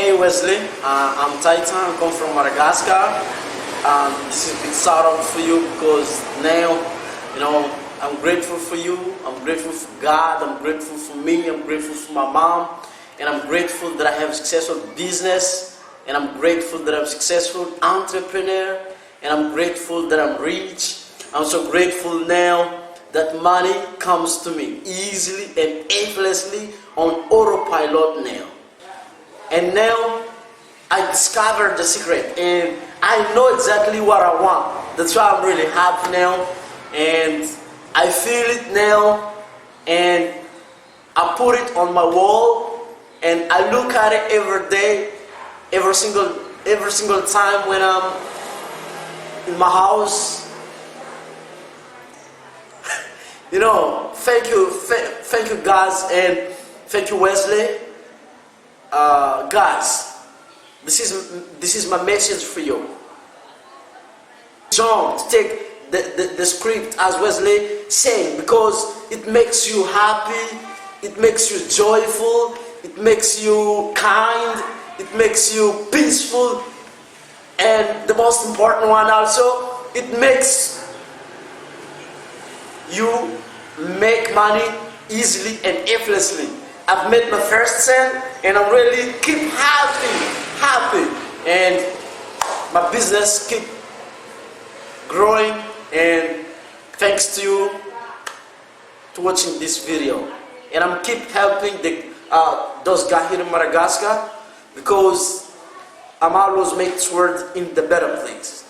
Hey Wesley, I'm Titan, I come from Madagascar. This is a big shout out for you because now, I'm grateful for you, I'm grateful for God, I'm grateful for me, I'm grateful for my mom, and I'm grateful that I have a successful business, and I'm grateful that I'm a successful entrepreneur, and I'm grateful that I'm rich. I'm so grateful now that money comes to me easily and effortlessly on autopilot now. And now I discovered the secret and I know exactly what I want. That's why I'm really happy now and I feel it now and I put it on my wall and I look at it every day, every single time when I'm in my house. Thank you guys and thank you Wesley. Guys, this is my message for you. Don't take the script as Wesley said because it makes you happy, it makes you joyful, it makes you kind, it makes you peaceful, and the most important one also, it makes you make money easily and effortlessly. I've made my first cent and I'm really keep happy and my business keep growing and thanks to you to watching this video and I'm keep helping those guys here in Madagascar because I'm always making sure in the better place.